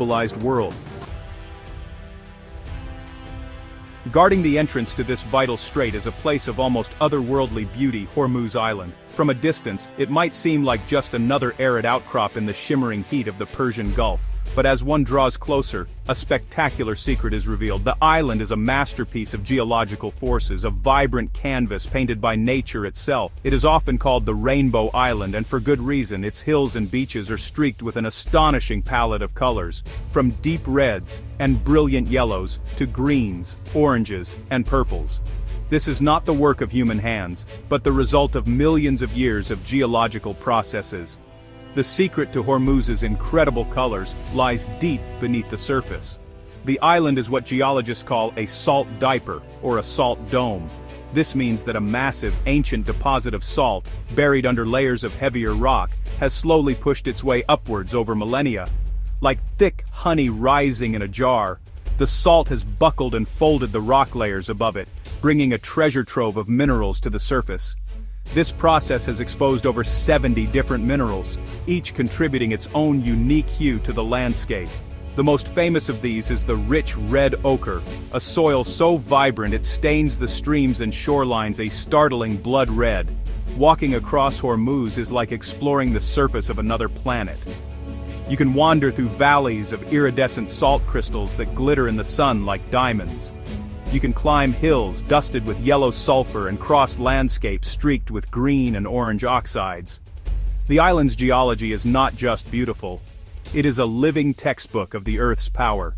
globalized world. Guarding the entrance to this vital strait is a place of almost otherworldly beauty, Hormuz Island. From a distance, it might seem like just another arid outcrop in the shimmering heat of the Persian Gulf. But as one draws closer, a spectacular secret is revealed. The island is a masterpiece of geological forces, a vibrant canvas painted by nature itself. It is often called the Rainbow Island, and for good reason. Its hills and beaches are streaked with an astonishing palette of colors, from deep reds and brilliant yellows to greens, oranges, and purples. This is not the work of human hands, but the result of millions of years of geological processes. The secret to Hormuz's incredible colors lies deep beneath the surface. The island is what geologists call a salt diaper, or a salt dome. This means that a massive, ancient deposit of salt, buried under layers of heavier rock, has slowly pushed its way upwards over millennia. Like thick honey rising in a jar, the salt has buckled and folded the rock layers above it, bringing a treasure trove of minerals to the surface. This process has exposed over 70 different minerals, each contributing its own unique hue to the landscape. The most famous of these is the rich red ochre, a soil so vibrant it stains the streams and shorelines a startling blood red. Walking across Hormuz is like exploring the surface of another planet. You can wander through valleys of iridescent salt crystals that glitter in the sun like diamonds. You can climb hills dusted with yellow sulfur and cross landscapes streaked with green and orange oxides. The island's geology is not just beautiful. It is a living textbook of the Earth's power.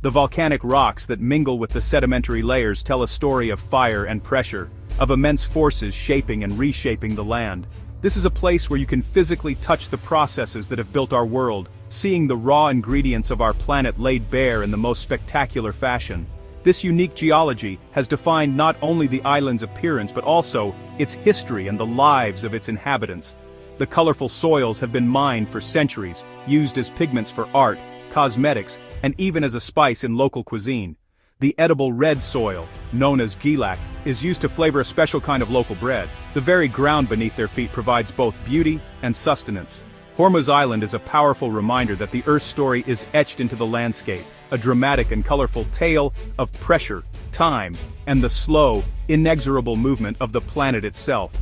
The volcanic rocks that mingle with the sedimentary layers tell a story of fire and pressure, of immense forces shaping and reshaping the land. This is a place where you can physically touch the processes that have built our world, seeing the raw ingredients of our planet laid bare in the most spectacular fashion. This unique geology has defined not only the island's appearance but also its history and the lives of its inhabitants. The colorful soils have been mined for centuries, used as pigments for art, cosmetics, and even as a spice in local cuisine. The edible red soil, known as gilak, is used to flavor a special kind of local bread. The very ground beneath their feet provides both beauty and sustenance. Hormuz Island is a powerful reminder that the Earth's story is etched into the landscape, a dramatic and colorful tale of pressure, time, and the slow, inexorable movement of the planet itself.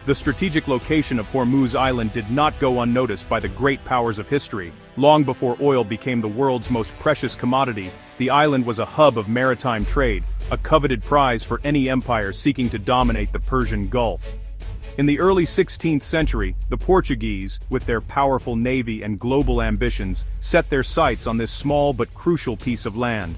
The strategic location of Hormuz Island did not go unnoticed by the great powers of history. Long before oil became the world's most precious commodity, the island was a hub of maritime trade, a coveted prize for any empire seeking to dominate the Persian Gulf. In the early 16th century, the Portuguese, with their powerful navy and global ambitions, set their sights on this small but crucial piece of land.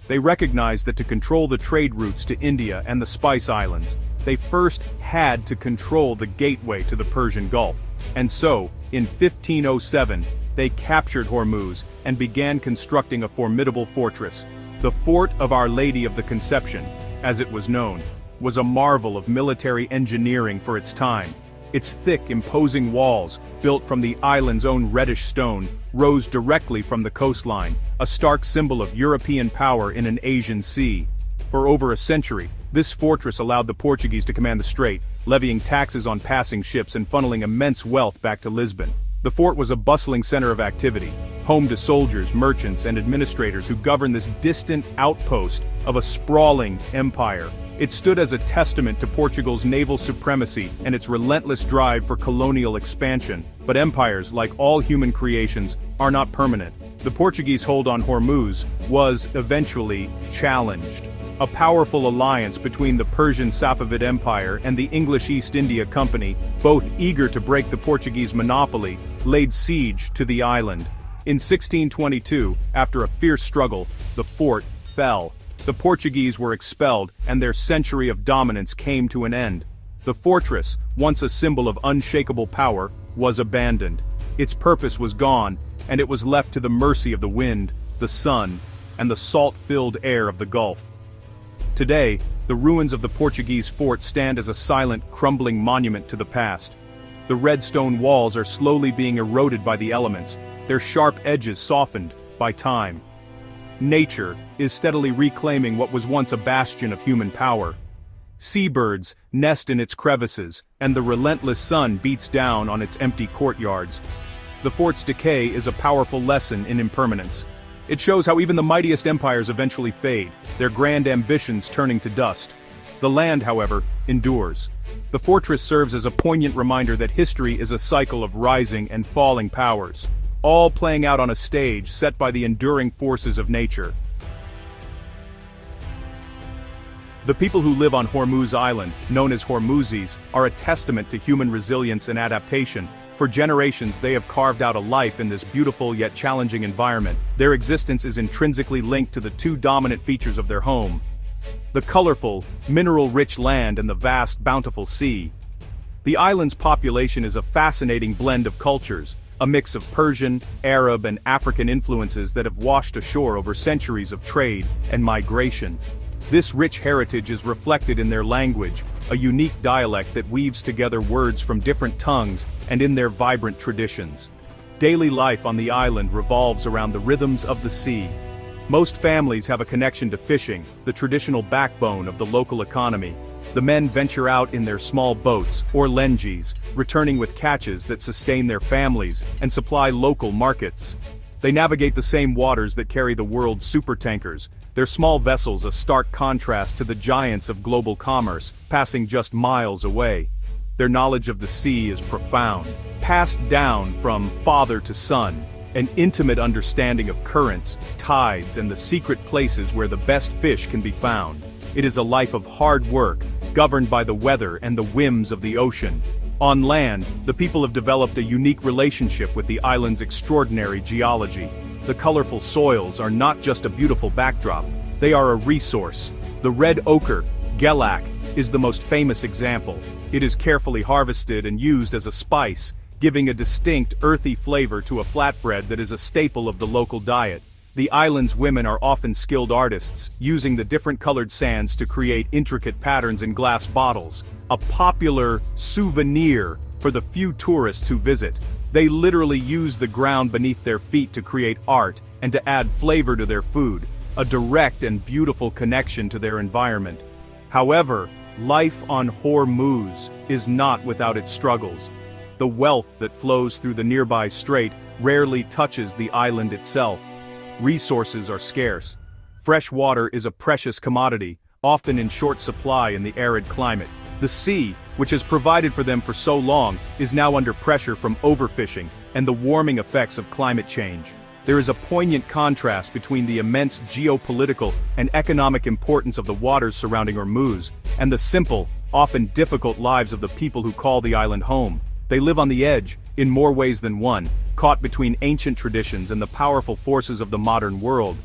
They recognized that to control the trade routes to India and the Spice Islands, they first had to control the gateway to the Persian Gulf. And so, in 1507, they captured Hormuz and began constructing a formidable fortress. The Fort of Our Lady of the Conception, as it was known, was a marvel of military engineering for its time. Its thick, imposing walls, built from the island's own reddish stone, rose directly from the coastline, a stark symbol of European power in an Asian sea. For over a century, this fortress allowed the Portuguese to command the strait, levying taxes on passing ships and funneling immense wealth back to Lisbon. The fort was a bustling center of activity, home to soldiers, merchants, and administrators who governed this distant outpost of a sprawling empire. It stood as a testament to Portugal's naval supremacy and its relentless drive for colonial expansion. But empires, like all human creations, are not permanent. The Portuguese hold on Hormuz was eventually challenged. A powerful alliance between the Persian Safavid Empire and the English East India Company, both eager to break the Portuguese monopoly, laid siege to the island. In 1622, after a fierce struggle, the fort fell. The Portuguese were expelled, and their century of dominance came to an end. The fortress, once a symbol of unshakable power, was abandoned. Its purpose was gone, and it was left to the mercy of the wind, the sun, and the salt-filled air of the Gulf. Today, the ruins of the Portuguese fort stand as a silent, crumbling monument to the past. The red stone walls are slowly being eroded by the elements, their sharp edges softened by time. Nature is steadily reclaiming what was once a bastion of human power. Seabirds nest in its crevices, and the relentless sun beats down on its empty courtyards. The fort's decay is a powerful lesson in impermanence. It shows how even the mightiest empires eventually fade, their grand ambitions turning to dust. The land, however, endures. The fortress serves as a poignant reminder that history is a cycle of rising and falling powers, all playing out on a stage set by the enduring forces of nature. The people who live on Hormuz Island, known as Hormuzis, are a testament to human resilience and adaptation. For generations they have carved out a life in this beautiful yet challenging environment. Their existence is intrinsically linked to the two dominant features of their home: the colorful, mineral-rich land and the vast, bountiful sea. The island's population is a fascinating blend of cultures, a mix of Persian, Arab and African influences that have washed ashore over centuries of trade and migration. This rich heritage is reflected in their language, a unique dialect that weaves together words from different tongues, and in their vibrant traditions. Daily life on the island revolves around the rhythms of the sea. Most families have a connection to fishing, the traditional backbone of the local economy. The men venture out in their small boats, or lenjis, returning with catches that sustain their families and supply local markets. They navigate the same waters that carry the world's supertankers, their small vessels a stark contrast to the giants of global commerce, passing just miles away. Their knowledge of the sea is profound, passed down from father to son, an intimate understanding of currents, tides, and the secret places where the best fish can be found. It is a life of hard work, governed by the weather and the whims of the ocean. On land, the people have developed a unique relationship with the island's extraordinary geology. The colorful soils are not just a beautiful backdrop, they are a resource. The red ochre, gelak, is the most famous example. It is carefully harvested and used as a spice, giving a distinct earthy flavor to a flatbread that is a staple of the local diet. The island's women are often skilled artists, using the different colored sands to create intricate patterns in glass bottles, a popular souvenir for the few tourists who visit. They literally use the ground beneath their feet to create art and to add flavor to their food, a direct and beautiful connection to their environment. However, life on Hormuz is not without its struggles. The wealth that flows through the nearby strait rarely touches the island itself. Resources are scarce. Fresh water is a precious commodity, often in short supply in the arid climate. The sea, which has provided for them for so long, is now under pressure from overfishing and the warming effects of climate change. There is a poignant contrast between the immense geopolitical and economic importance of the waters surrounding Hormuz, and the simple, often difficult lives of the people who call the island home. They live on the edge, in more ways than one, caught between ancient traditions and the powerful forces of the modern world.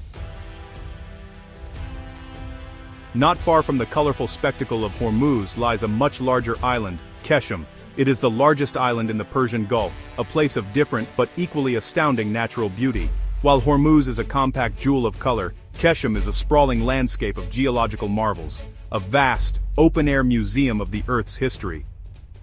Not far from the colorful spectacle of Hormuz lies a much larger island, Qeshm. It is the largest island in the Persian Gulf, a place of different but equally astounding natural beauty. While Hormuz is a compact jewel of color, Qeshm is a sprawling landscape of geological marvels, a vast, open-air museum of the Earth's history.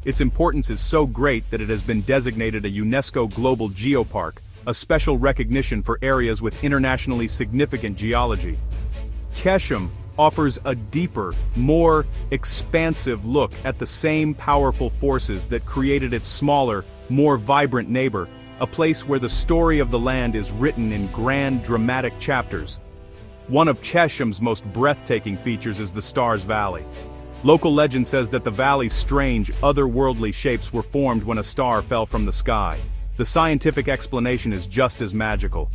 Its importance is so great that it has been designated a UNESCO Global Geopark, a special recognition for areas with internationally significant geology. Qeshm offers a deeper, more expansive look at the same powerful forces that created its smaller, more vibrant neighbor, a place where the story of the land is written in grand, dramatic chapters. One of Qeshm's most breathtaking features is the Stars Valley. Local legend says that the valley's strange, otherworldly shapes were formed when a star fell from the sky. The scientific explanation is just as magical.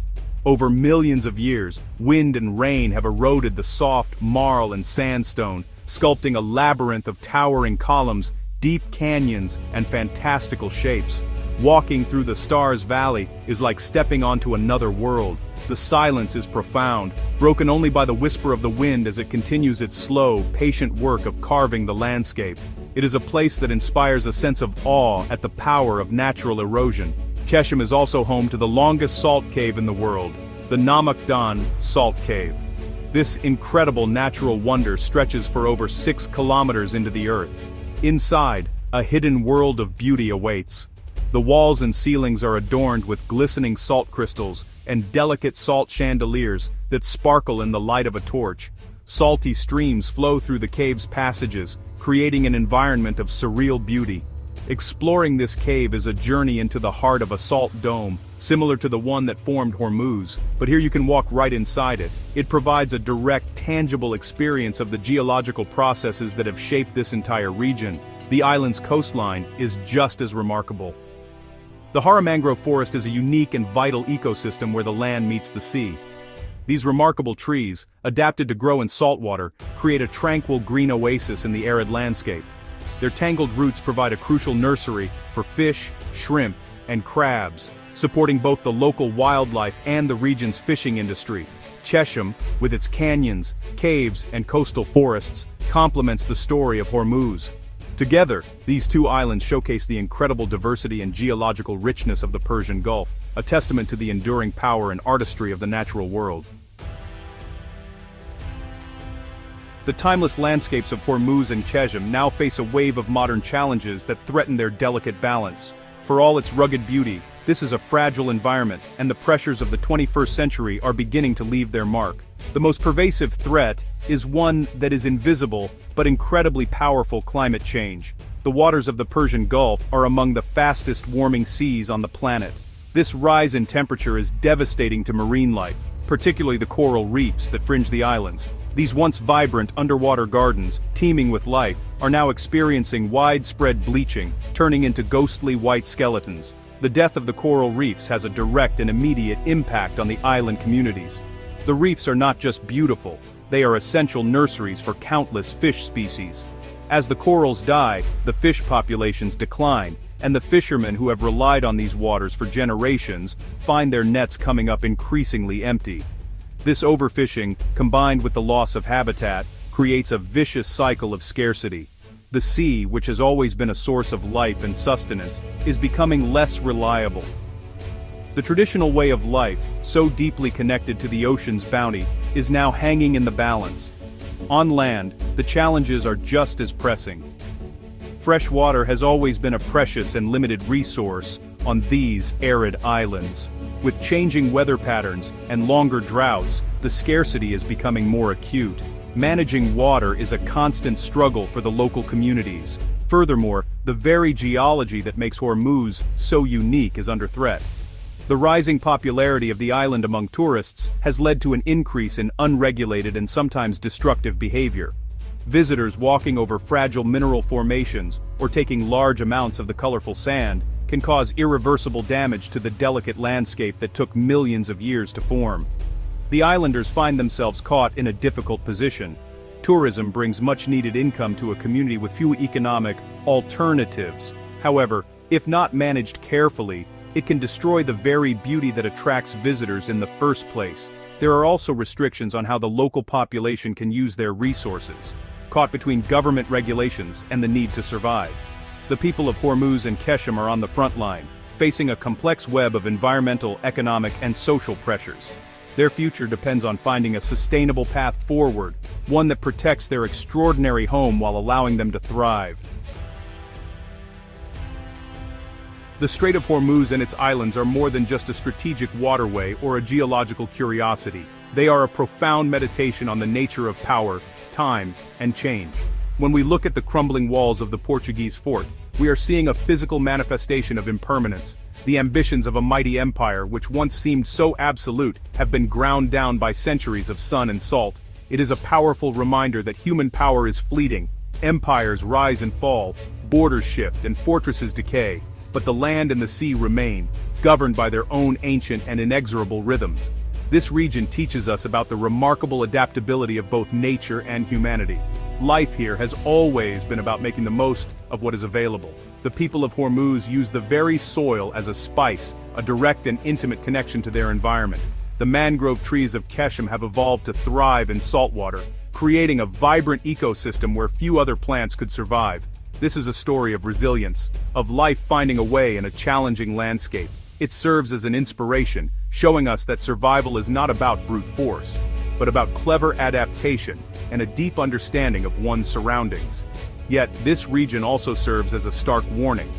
Over millions of years, wind and rain have eroded the soft marl and sandstone, sculpting a labyrinth of towering columns, deep canyons, and fantastical shapes. Walking through the Stars Valley is like stepping onto another world. The silence is profound, broken only by the whisper of the wind as it continues its slow, patient work of carving the landscape. It is a place that inspires a sense of awe at the power of natural erosion. Qeshm is also home to the longest salt cave in the world, the Namakdan Salt Cave. This incredible natural wonder stretches for over 6 kilometers into the earth. Inside, a hidden world of beauty awaits. The walls and ceilings are adorned with glistening salt crystals and delicate salt chandeliers that sparkle in the light of a torch. Salty streams flow through the cave's passages, creating an environment of surreal beauty. Exploring this cave is a journey into the heart of a salt dome, similar to the one that formed Hormuz, but here you can walk right inside it. It provides a direct, tangible experience of the geological processes that have shaped this entire region. The island's coastline is just as remarkable. The Hara mangrove forest is a unique and vital ecosystem where the land meets the sea. These remarkable trees, adapted to grow in saltwater, create a tranquil green oasis in the arid landscape. Their tangled roots provide a crucial nursery for fish, shrimp, and crabs, supporting both the local wildlife and the region's fishing industry. Qeshm, with its canyons, caves, and coastal forests, complements the story of Hormuz. Together, these two islands showcase the incredible diversity and geological richness of the Persian Gulf, a testament to the enduring power and artistry of the natural world. The timeless landscapes of Hormuz and Qeshm now face a wave of modern challenges that threaten their delicate balance. For all its rugged beauty, this is a fragile environment, and the pressures of the 21st century are beginning to leave their mark. The most pervasive threat is one that is invisible but incredibly powerful: climate change. The waters of the Persian Gulf are among the fastest warming seas on the planet. This rise in temperature is devastating to marine life, particularly the coral reefs that fringe the islands. These once vibrant underwater gardens, teeming with life, are now experiencing widespread bleaching, turning into ghostly white skeletons. The death of the coral reefs has a direct and immediate impact on the island communities. The reefs are not just beautiful, they are essential nurseries for countless fish species. As the corals die, the fish populations decline, and the fishermen who have relied on these waters for generations find their nets coming up increasingly empty. This overfishing, combined with the loss of habitat, creates a vicious cycle of scarcity. The sea, which has always been a source of life and sustenance, is becoming less reliable. The traditional way of life, so deeply connected to the ocean's bounty, is now hanging in the balance. On land, the challenges are just as pressing. Fresh water has always been a precious and limited resource on these arid islands. With changing weather patterns and longer droughts, the scarcity is becoming more acute. Managing water is a constant struggle for the local communities. Furthermore, the very geology that makes Hormuz so unique is under threat. The rising popularity of the island among tourists has led to an increase in unregulated and sometimes destructive behavior. Visitors walking over fragile mineral formations or taking large amounts of the colorful sand can cause irreversible damage to the delicate landscape that took millions of years to form. The islanders find themselves caught in a difficult position. Tourism brings much-needed income to a community with few economic alternatives. However, if not managed carefully, it can destroy the very beauty that attracts visitors in the first place. There are also restrictions on how the local population can use their resources, caught between government regulations and the need to survive. The people of Hormuz and Qeshm are on the front line, facing a complex web of environmental, economic, and social pressures. Their future depends on finding a sustainable path forward, one that protects their extraordinary home while allowing them to thrive. The Strait of Hormuz and its islands are more than just a strategic waterway or a geological curiosity. They are a profound meditation on the nature of power, time, and change. When we look at the crumbling walls of the Portuguese fort, we are seeing a physical manifestation of impermanence. The ambitions of a mighty empire, which once seemed so absolute, have been ground down by centuries of sun and salt. It is a powerful reminder that human power is fleeting. Empires rise and fall, borders shift, and fortresses decay, but the land and the sea remain, governed by their own ancient and inexorable rhythms. This region teaches us about the remarkable adaptability of both nature and humanity. Life here has always been about making the most of what is available. The people of Hormuz use the very soil as a spice, a direct and intimate connection to their environment. The mangrove trees of Qeshm have evolved to thrive in saltwater, creating a vibrant ecosystem where few other plants could survive. This is a story of resilience, of life finding a way in a challenging landscape. It serves as an inspiration, showing us that survival is not about brute force, but about clever adaptation and a deep understanding of one's surroundings. Yet, this region also serves as a stark warning.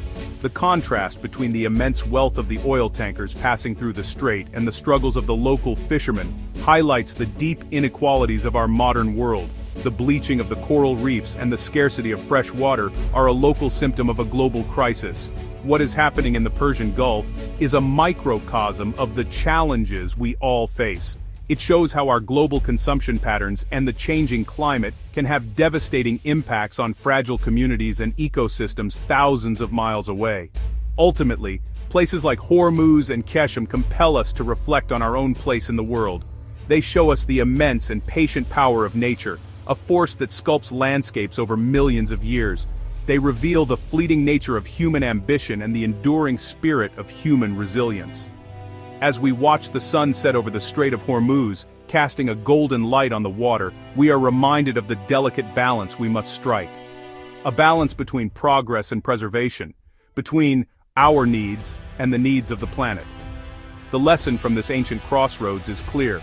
The contrast between the immense wealth of the oil tankers passing through the strait and the struggles of the local fishermen highlights the deep inequalities of our modern world. The bleaching of the coral reefs and the scarcity of fresh water are a local symptom of a global crisis. What is happening in the Persian Gulf is a microcosm of the challenges we all face. It shows how our global consumption patterns and the changing climate can have devastating impacts on fragile communities and ecosystems thousands of miles away. Ultimately, places like Hormuz and Qeshm compel us to reflect on our own place in the world. They show us the immense and patient power of nature, a force that sculpts landscapes over millions of years. They reveal the fleeting nature of human ambition and the enduring spirit of human resilience. As we watch the sun set over the Strait of Hormuz, casting a golden light on the water, we are reminded of the delicate balance we must strike. A balance between progress and preservation, between our needs and the needs of the planet. The lesson from this ancient crossroads is clear.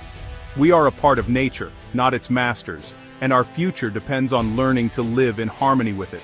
We are a part of nature, not its masters, and our future depends on learning to live in harmony with it.